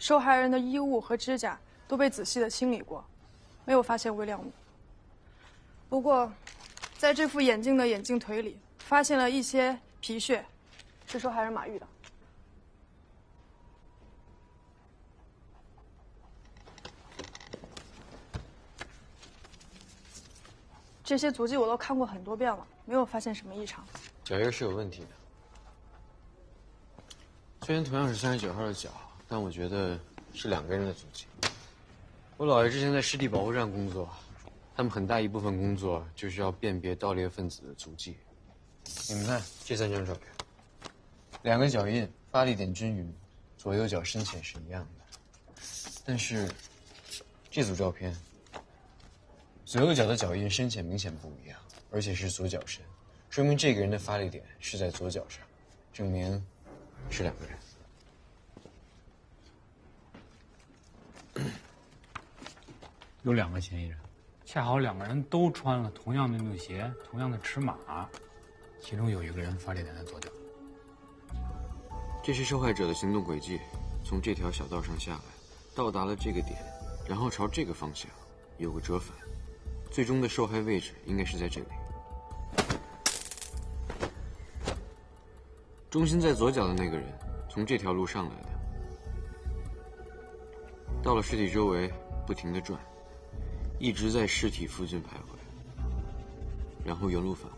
受害人的衣物和指甲都被仔细的清理过，没有发现微量物。不过，在这副眼镜的眼镜腿里发现了一些皮屑，是受害人马玉的。这些足迹我都看过很多遍了，没有发现什么异常。脚印是有问题的，虽然同样是39号的脚，但我觉得是2个人的足迹。我姥爷之前在湿地保护站工作，他们很大一部分工作就是要辨别盗猎分子的足迹。你们看这3张照片，2个脚印发力点均匀，左右脚深浅是一样的，但是这组照片，左右脚的脚印深浅明显不一样，而且是左脚深，说明这个人的发力点是在左脚上，证明是2个人。有2个嫌疑人，恰好2个人都穿了同样的运动鞋，同样的尺码，其中有1个人发力点在左脚。这是受害者的行动轨迹，从这条小道上下来，到达了这个点，然后朝这个方向有个折返，最终的受害位置应该是在这里。中心在左脚的那个人从这条路上来的，到了尸体周围不停地转，一直在尸体附近徘徊，然后原路返回。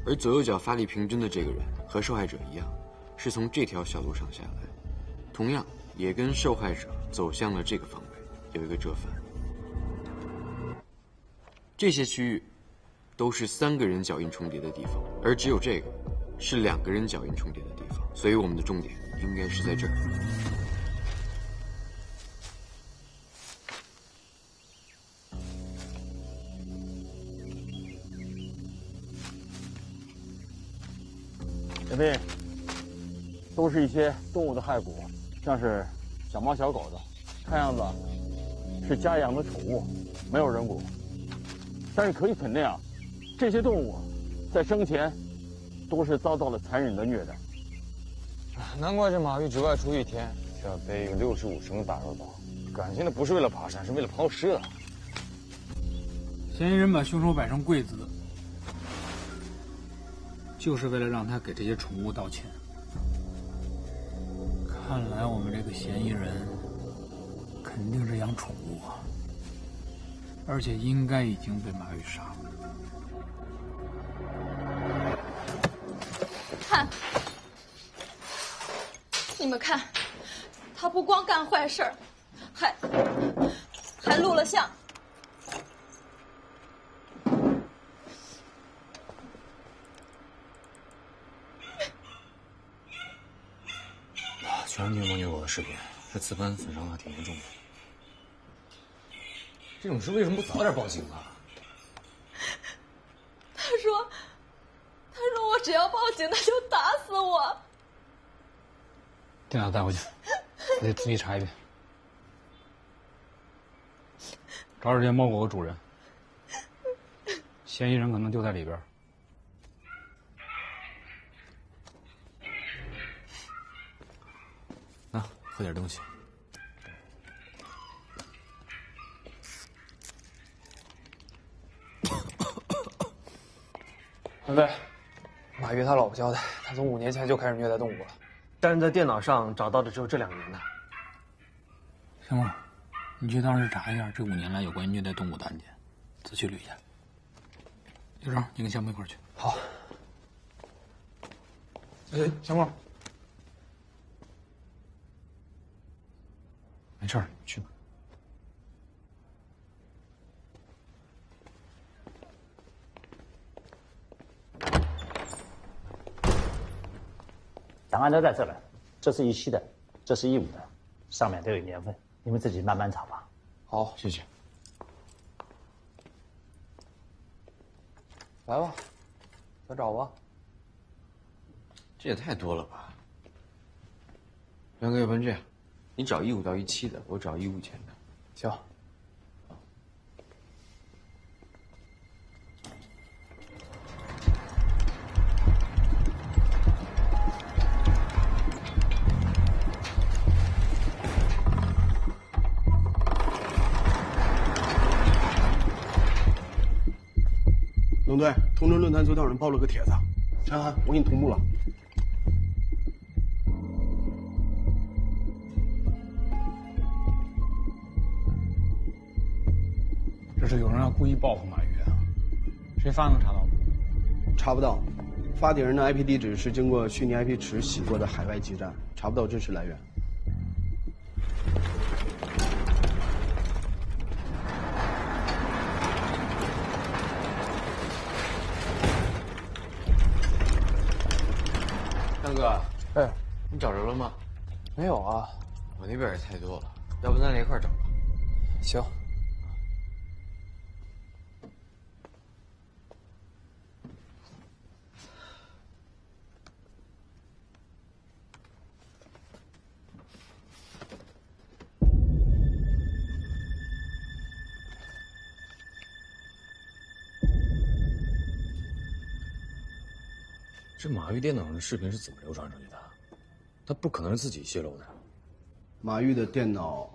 而左右脚发力平均的这个人和受害者一样，是从这条小路上下来，同样也跟受害者走向了这个方位，有一个折返。这些区域都是3个人脚印重叠的地方，而只有这个是2个人脚印重叠的地方，所以我们的重点应该是在这儿。这边都是一些动物的骸骨，像是小猫小狗的，看样子是家养的宠物，没有人骨。但是可以肯定啊，这些动物在生前都是遭到了残忍的虐待。难怪这马玉只外出1天就要背一个65升的大肉包，感情的不是为了爬山，是为了抛尸啊！嫌疑人把凶手摆成贵子，就是为了让他给这些宠物道歉。看来我们这个嫌疑人肯定是养宠物啊，而且应该已经被马玉杀了。看，你们看，他不光干坏事儿，还录了像。全是摸狗的视频，这磁盘损伤还挺严重的。这种事为什么不早点报警啊？他说我只要报警，他就打死我。电脑带回去，我得仔细查一遍，找找这些猫狗的主人，嫌疑人可能就在里边。喝点东西。文飞，马玉他老婆交代，他从5年前就开始虐待动物了，但是在电脑上找到的只有这2年的。行吗？你去当时查一下这5年来有关于虐待动物的案件，仔细捋一下。刘成，你跟项目一块儿去。好。哎，小莫。没事儿，去吧。档案都在这了，这是17的，这是15的，上面都有年份，你们自己慢慢查吧。好，谢谢。来吧，再找吧。这也太多了吧？梁哥，要不然这样，你找15到17的，我找15前的。行。同城论坛昨天有人爆了个帖子，陈涵，我给你同步了。这是有人要故意报复马玉啊？谁发能查到吗？查不到，发帖人的 IP 地址是经过虚拟 IP 池洗过的海外基站，查不到真实来源。大哥，哎，你找着了吗？没有啊。我那边也太多了，要不咱俩一块儿找吧？行。这马玉电脑上的视频是怎么流传出去的？他不可能是自己泄露的。马玉的电脑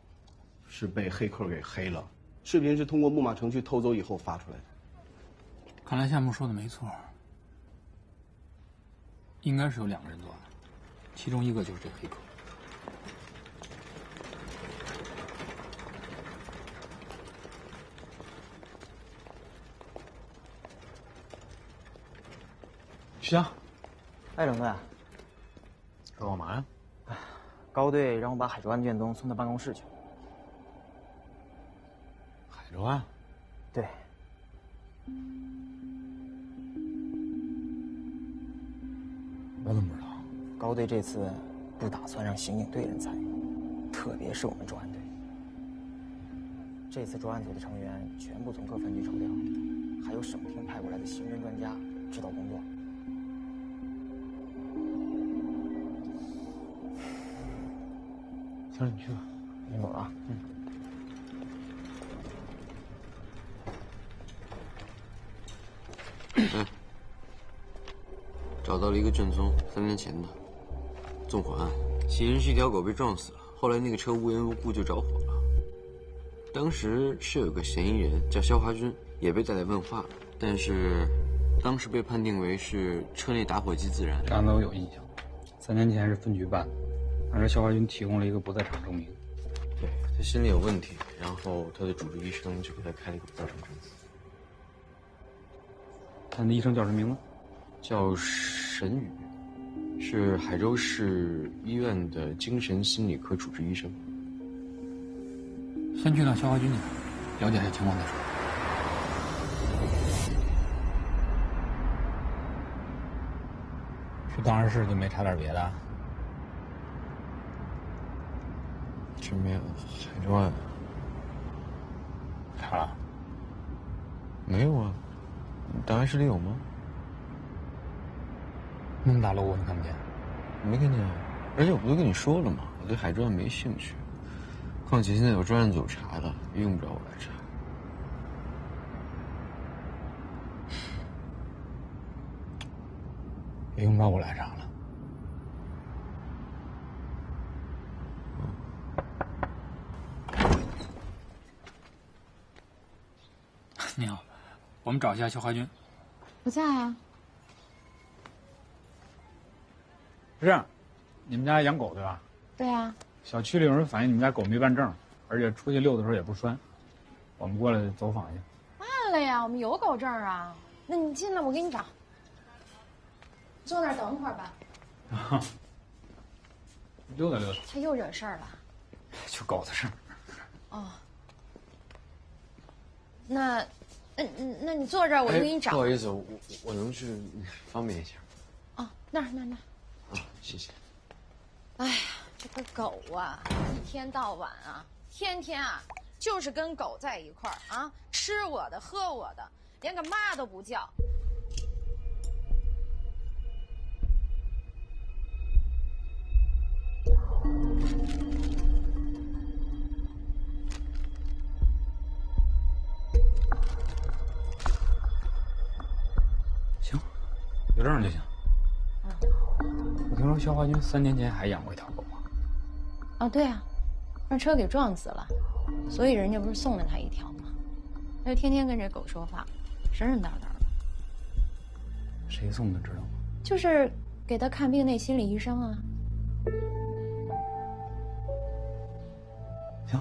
是被黑客给黑了，视频是通过木马程序偷走以后发出来的。看来夏木说的没错，应该是有2个人作案，其中一个就是这个黑客。徐翔，哎，冷队，这干嘛呀？高队让我把海州案卷宗送到办公室去。海州案？对。我怎么不知道？高队这次不打算让刑警队人参与，特别是我们专案队。这次专案组的成员全部从各分局抽调，还有省厅派过来的刑侦专家指导工作。行了，你去吧。先走了啊。找到了一个卷宗，3年前的纵火案，起因是一条狗被撞死了，后来那个车无缘无故就着火了。当时是有个嫌疑人叫肖华军，也被带来问话了，但是当时被判定为是车内打火机自燃。这案子我有印象，3年前是分局办的，当时肖华军提供了一个不在场证明。对，他心理有问题，然后他的主治医生就给他开了一个不在场证明。他的医生叫什么名字？叫沈宇，是海州市医院的精神心理科主治医生。先去趟肖华军那边，了解下情况再说。去档案室就没查点别的？这没有海州案。查了？没有啊，档案室里有吗？那么大 logo 你看不见？没看见啊，而且我不都跟你说了吗？我对海州案没兴趣，况且现在有专案组查了，也用不着我来查。也用不着我来查了。你好，我们找一下肖华军。不在啊。是这样，你们家养狗对吧？对啊。小区里有人反映你们家狗没办证，而且出去遛的时候也不拴，我们过来走访一下。办了呀，我们有狗证啊。那你进来，我给你找。坐那儿等会儿吧。啊，溜达溜达。他又惹事儿了。就狗的事儿。哦。那你坐这儿，我就给你找。不好意思，我能去方便一下。哦，那儿。啊，谢谢。哎呀，这个狗啊，一天到晚啊，天天啊，就是跟狗在一块儿啊，吃我的，喝我的，连个妈都不叫。行，有证就行。我听说肖华军3年前还养过一条狗啊。哦，对啊，让车给撞死了，所以人家不是送了他一条吗？他就天天跟这狗说话，神神叨叨的。谁送的知道吗？就是给他看病那心理医生啊。行，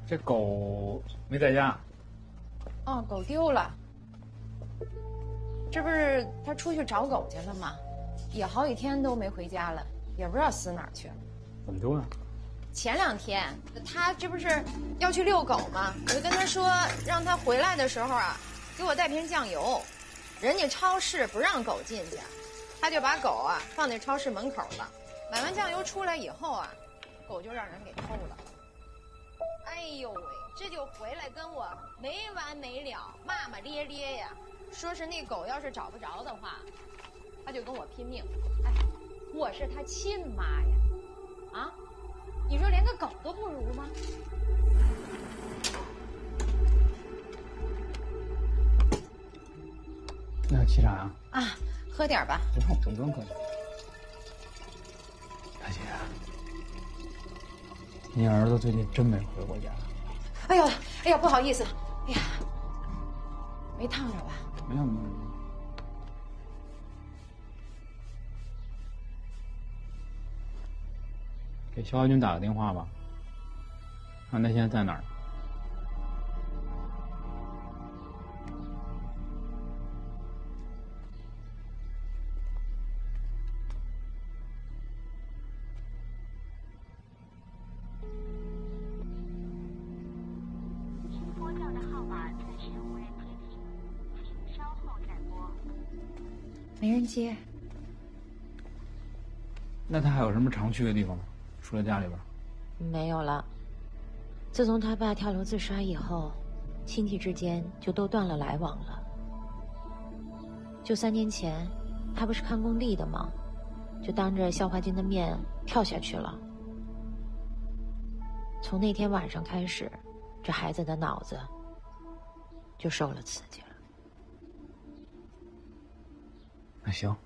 这狗没在家。哦，狗丢了。这不是他出去找狗去了吗？也好几天都没回家了，也不知道死哪儿去了。怎么丢的？前2天他这不是要去遛狗吗？我就跟他说，让他回来的时候啊，给我带瓶酱油。人家超市不让狗进去，他就把狗啊放在超市门口了。买完酱油出来以后啊，狗就让人给偷了。哎呦喂，这就回来跟我没完没了，骂骂咧咧呀，说是那狗要是找不着的话，他就跟我拼命。哎，我是他亲妈呀，啊，你说连个狗都不如吗？那沏茶呀？啊，喝点吧。不用喝。大姐，你儿子最近真没回过家？哎呦，哎呀，不好意思，哎呀，没烫着吧？没有。给肖华军打个电话吧，看他现在在哪儿。没人接。那他还有什么常去的地方吗？除了家里边？没有了。自从他爸跳楼自杀以后，亲戚之间就都断了来往了。就3年前，他不是看工地的吗？就当着肖华军的面跳下去了。从那天晚上开始，这孩子的脑子就受了刺激了。那行。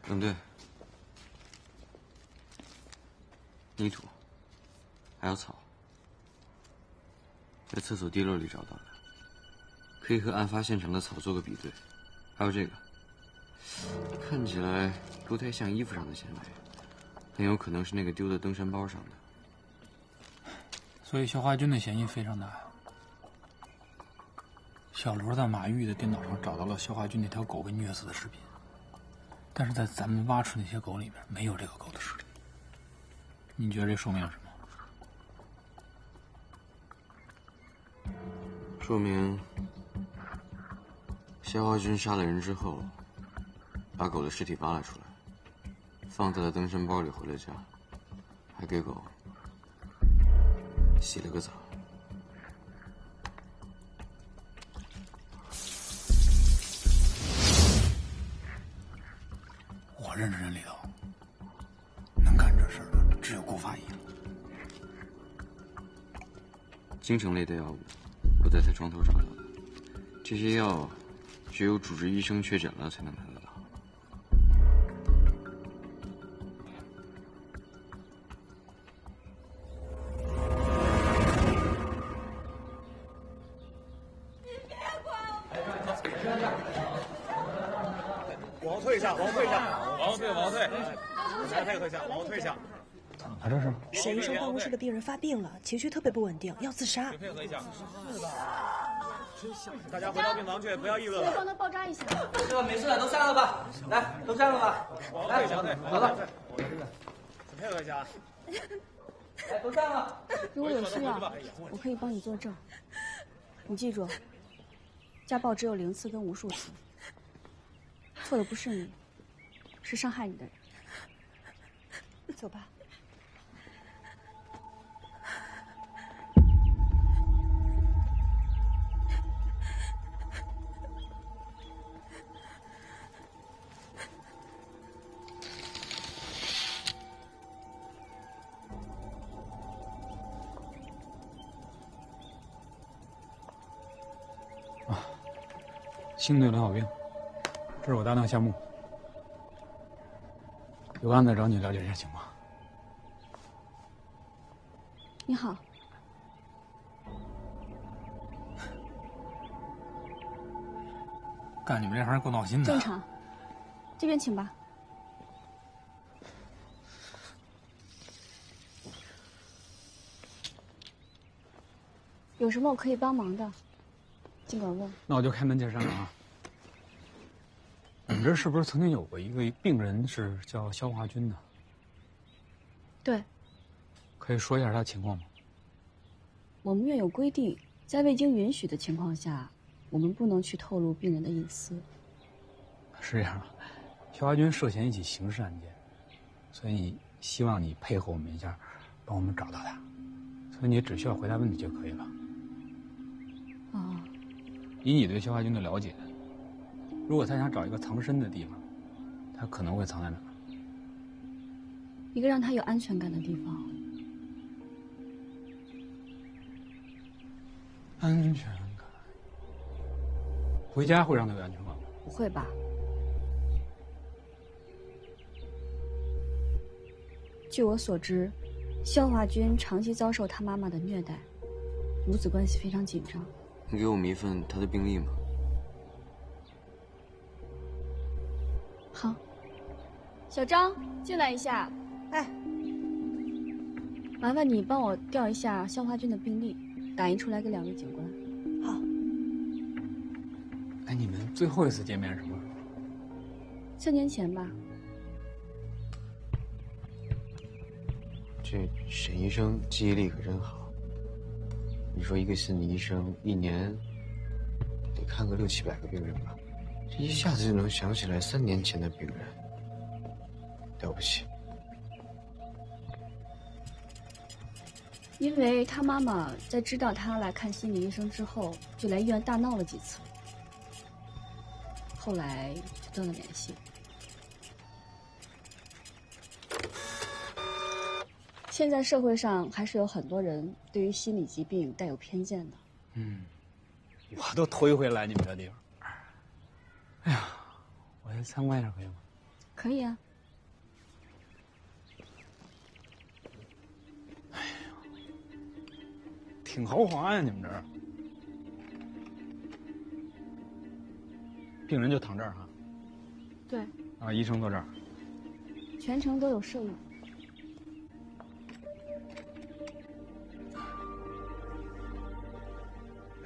冷队，泥土，还有草，在厕所地漏里找到的，可以和案发现场的草做个比对。还有这个，看起来不太像衣服上的纤维，很有可能是那个丢的登山包上的。所以肖华军的嫌疑非常大。小罗在马玉的电脑上找到了肖华军那条狗被虐死的视频，但是在咱们挖出那些狗里面没有这个狗的尸体。你觉得这说明什么？说明肖华军杀了人之后，把狗的尸体挖了出来，放在了登山包里回了家，还给狗洗了个澡。我认识人里头能干这事儿的只有顾法医了。精神类的药物，我在他床头找到的。这些药只有主治医生确诊了才能拿得到。往后退一下，往后退一下，往后退，往后退，大家配合一下，往后退一下。他这是沈医生办公室的病人发病了，情绪特别不稳定，要自杀。配合一下，大家回到病房去，不要议论了。帮他包扎一下。这个没事了，都散了吧。来，都散了吧。来，走了。配合一下。来，都散了。如果有需要，我可以帮你作证。你记住，家暴只有0次跟无数次，错的不是你，是伤害你的人。走吧。星队刘小兵，这是我搭档夏木。有案子找你了解一下情况。你好。干你们这行够闹心的。正常，这边请吧。有什么我可以帮忙的，尽管问。那我就开门见山了啊。你们这是不是曾经有过一个病人是叫肖华军的？对。可以说一下他情况吗？我们院有规定，在未经允许的情况下，我们不能去透露病人的隐私。是这样，肖华军涉嫌一起刑事案件，所以希望你配合我们一下，帮我们找到他。所以你只需要回答问题就可以了。哦。以你对肖华军的了解，如果他想找一个藏身的地方，他可能会藏在哪儿？一个让他有安全感的地方。安全感。回家会让他有安全感吗？不会吧？据我所知，肖华军长期遭受他妈妈的虐待，母子关系非常紧张。能给我们一份他的病历吗？好。小张，进来一下。哎，麻烦你帮我调一下肖华军的病历，打印出来给2位警官。好。哎，你们最后一次见面是什么时候？3年前吧。这沈医生记忆力可真好。你说一个心理医生1年得看个600-700个病人吧，这一下子就能想起来3年前的病人，了不起。因为他妈妈在知道他来看心理医生之后，就来医院大闹了几次，后来就断了联系。现在社会上还是有很多人对于心理疾病带有偏见的。我都头一回来你们这地方。哎呀，我先参观一下可以吗？可以啊。挺豪华呀，你们这儿。病人就躺这儿哈。对。啊，医生坐这儿。全程都有摄影。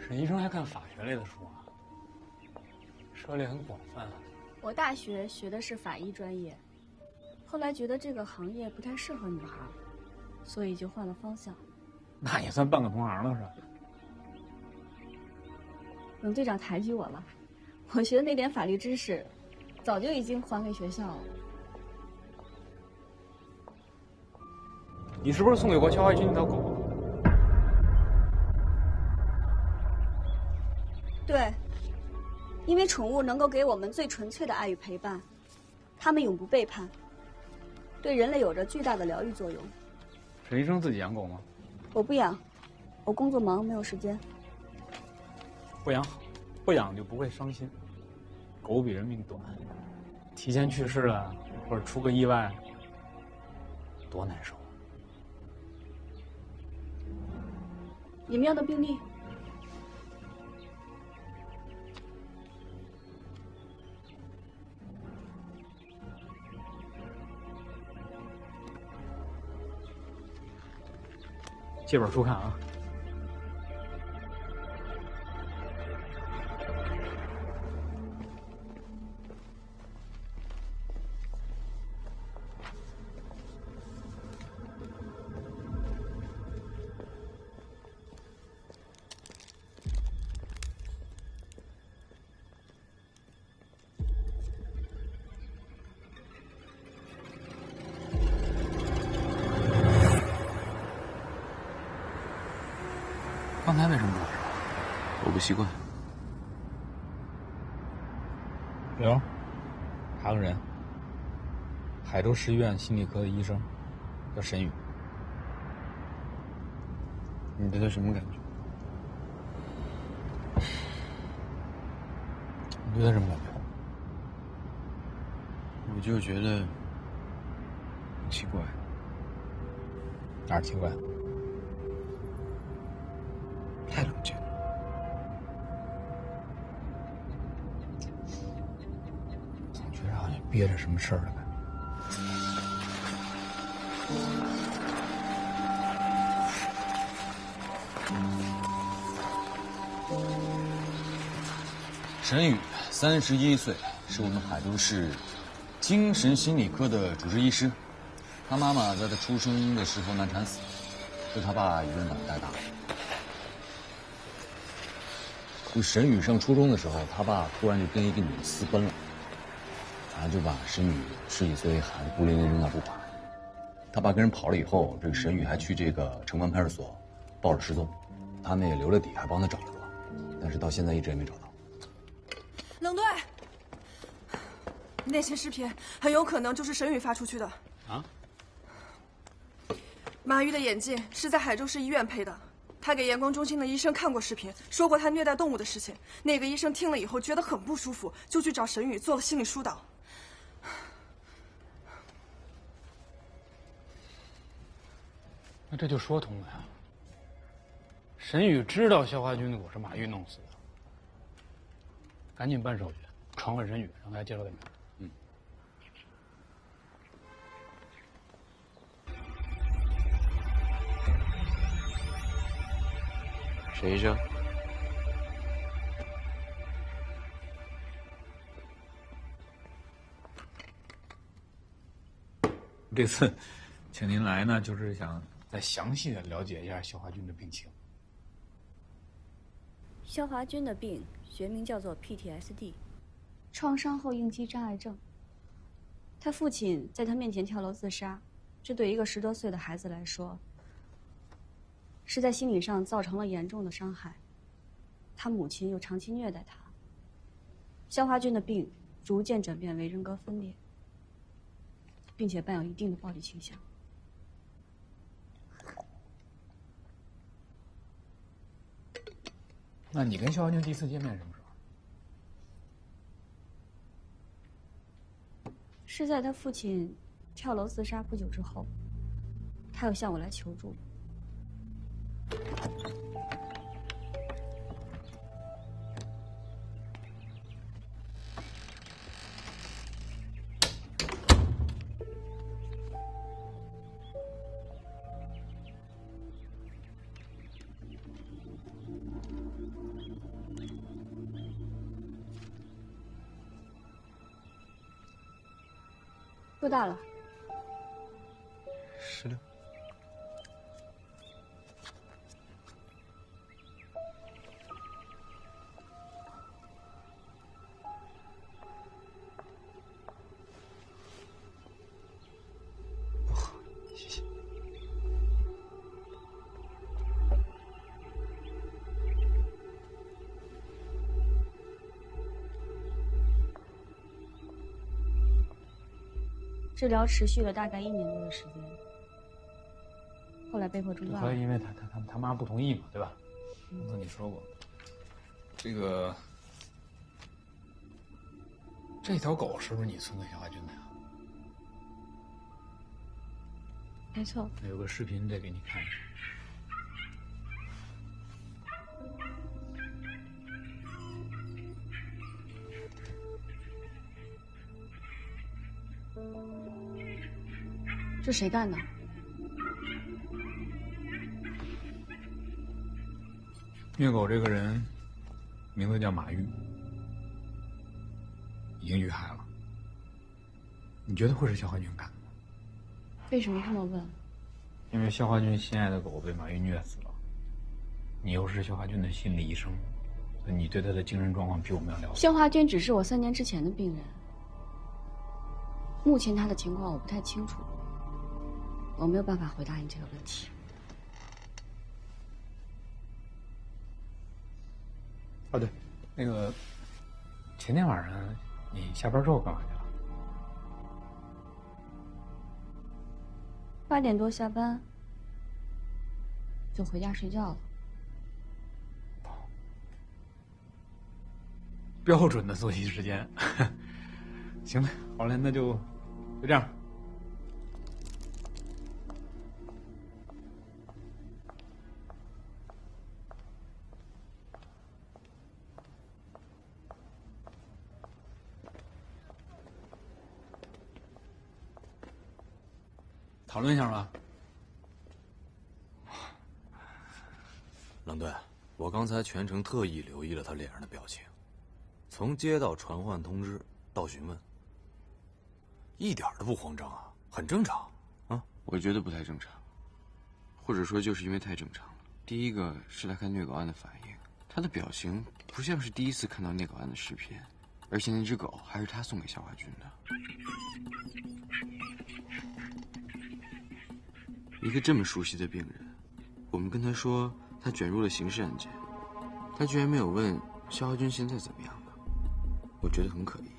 沈医生还看法学类的书啊，涉猎很广泛啊。我大学学的是法医专业，后来觉得这个行业不太适合女孩，所以就换了方向。那也算半个同行了是吧？冷队长抬举我了，我学的那点法律知识，早就已经还给学校了。你是不是送给过肖华军那条狗？对，因为宠物能够给我们最纯粹的爱与陪伴，它们永不背叛，对人类有着巨大的疗愈作用。沈医生自己养狗吗？我不养，我工作忙，没有时间。不养好，不养就不会伤心。狗比人命短，提前去世了或者出个意外，多难受。你们要的病历。借本书看啊。刚才为什么不是？我不习惯。刘，还有个人，海州市医院心理科的医生，叫沈宇。你对他什么感觉？你对他什么感觉？我就觉得奇怪。哪儿奇怪？憋着什么事儿了呗？沈宇31岁，是我们海州市精神心理科的主治医师。他妈妈在他出生的时候难产死，是他爸一个人把他带大的。就沈宇上初中的时候，他爸突然就跟一个女的私奔了，然后就把沈宇10几岁的孩子孤零零扔那不管。他爸跟人跑了以后，这个沈宇还去这个城关派出所报了失踪，他们也留了底，还帮他找了个，但是到现在一直也没找到。冷队，那些视频很有可能就是沈宇发出去的。啊？马玉的眼镜是在海州市医院配的，他给眼光中心的医生看过视频，说过他虐待动物的事情。那个医生听了以后觉得很不舒服，就去找沈宇做了心理疏导。那这就说通了呀。沈宇知道肖华军的狗是马玉弄死的，赶紧办手续，传唤沈宇，让他介绍给你。沈医生，这次请您来呢，就是想再详细的了解一下肖华军的病情。肖华军的病学名叫做 PTSD， 创伤后应激障碍症。他父亲在他面前跳楼自杀，这对一个10多岁的孩子来说，是在心理上造成了严重的伤害。他母亲又长期虐待他。肖华军的病逐渐转变为人格分裂，并且伴有一定的暴力倾向。那你跟肖华军第一次见面什么时候？是在他父亲跳楼自杀不久之后，他又向我来求助。多大了？16。不喝，谢谢。治疗持续了大概1年多的时间，后来被迫中断了。后来因为他妈不同意嘛，对吧？我跟你说过，这条狗是不是你送给肖华军的呀？没错。有个视频得给你看一下。这谁干的？虐狗这个人名字叫马玉，已经遇害了。你觉得会是肖华军干的吗？为什么这么问？因为肖华军心爱的狗被马玉虐死了，你又是肖华军的心理医生，所以你对他的精神状况比我们要了解。肖华军只是我3年之前的病人，目前他的情况我不太清楚，我没有办法回答你这个问题。哦，对，那个前天晚上你下班之后干嘛去了？8点多下班，就回家睡觉了。标准的作息时间。行了，好嘞，那就这样。讨论一下吧。冷队，我刚才全程特意留意了他脸上的表情，从接到传唤通知到询问，一点都不慌张啊，很正常啊。我觉得不太正常，或者说就是因为太正常了。第一个是他看虐狗案的反应，他的表情不像是第一次看到虐狗案的视频，而且那只狗还是他送给肖华军的。一个这么熟悉的病人，我们跟他说他卷入了刑事案件，他居然没有问肖华军现在怎么样了，我觉得很可疑。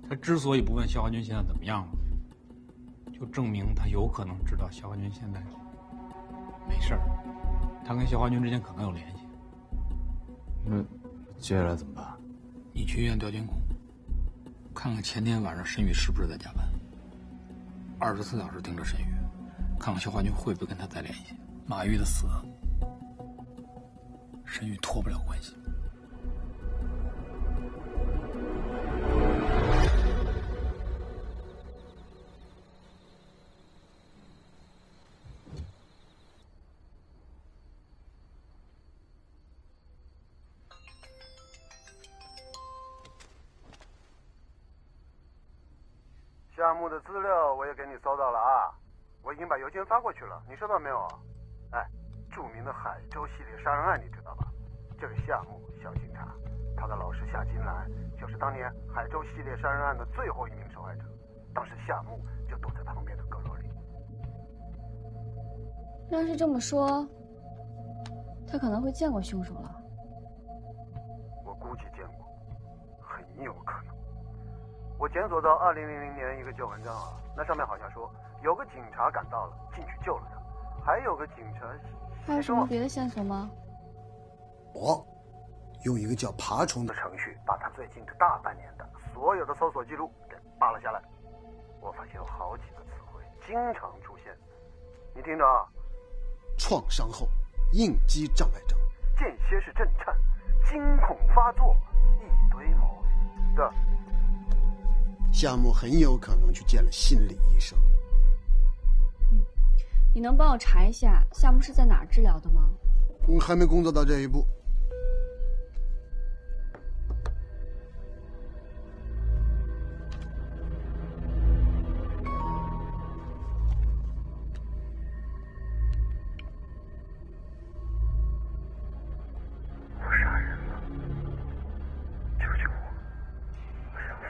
他之所以不问肖华军现在怎么样了，就证明他有可能知道肖华军现在没事儿，他跟肖华军之间可能有联系。那接下来怎么办？你去医院调监控，看看前天晚上申宇是不是在加班，24小时盯着申宇，看看肖华军会不会跟他再联系。马玉的死，申宇脱不了关系。夏目的资料我也给你搜到了啊，我已经把邮件发过去了，你收到没有？哎，著名的海州系列杀人案你知道吧？这个夏目小警察，他的老师夏金兰就是当年海州系列杀人案的最后一名受害者，当时夏目就躲在旁边的阁楼里。要是这么说，他可能会见过凶手了。我估计见过，很有可能。我检索到2000年一个旧文章啊，那上面好像说有个警察赶到了，进去救了他，还有个警察。还有什么别的线索吗？我用一个叫爬虫的程序，把他最近这大半年的所有的搜索记录给扒了下来。我发现有好几个词汇经常出现，你听着啊：创伤后应激障碍症、间歇式震颤、惊恐发作，一堆毛病。对。夏目很有可能去见了心理医生。你能帮我查一下夏目是在哪儿治疗的吗？还没工作到这一步。我杀人了，救救我！我想死。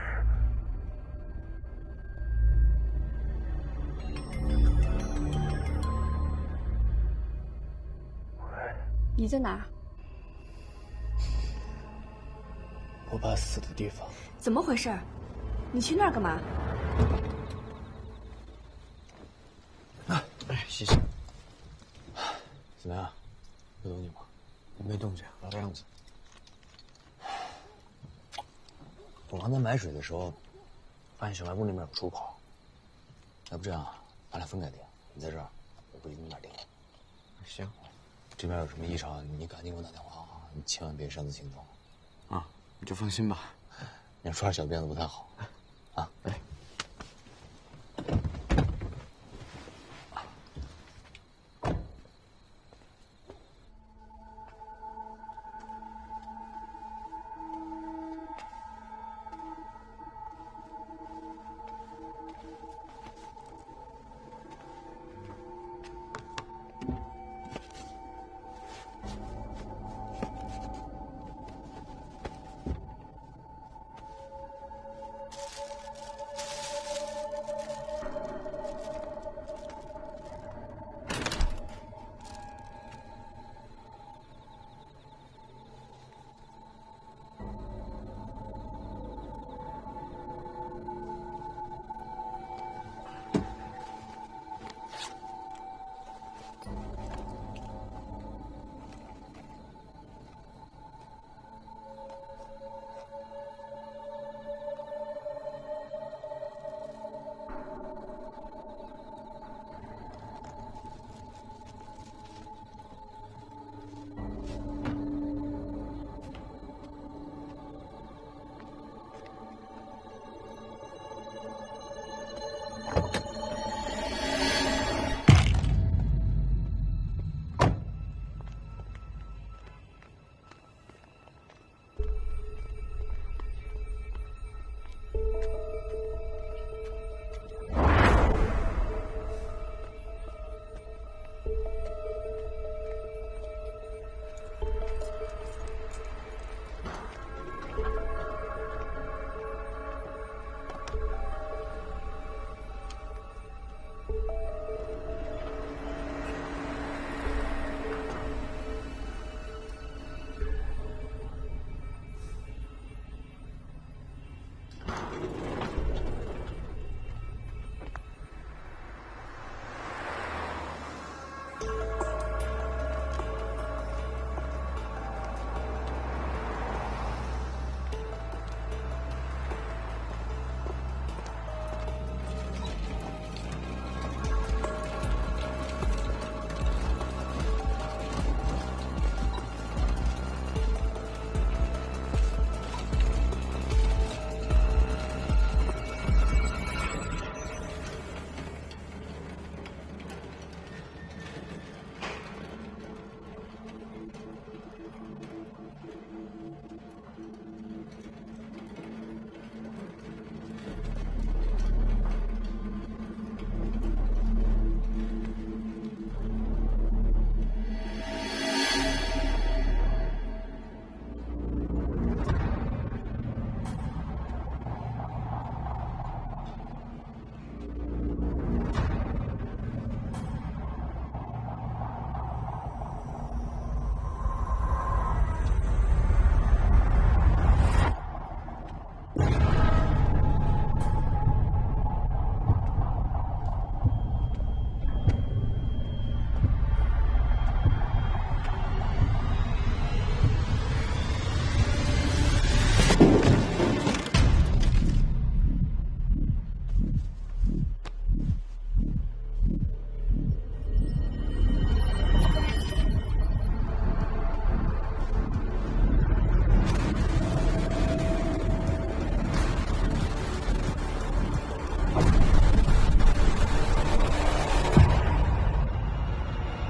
你在哪儿？我爸死的地方。怎么回事？你去那儿干嘛？哎，谢谢。怎么样？不懂你吗？没动静，老样子。我刚才买水的时候，发现小卖部那边有出口。要不这样，咱俩分开点，你在这儿，我过去那边盯。行。这边有什么异常，你赶紧给我打电话啊！你千万别擅自行动。啊，你就放心吧。你要抓小辫子不太好，啊。哎。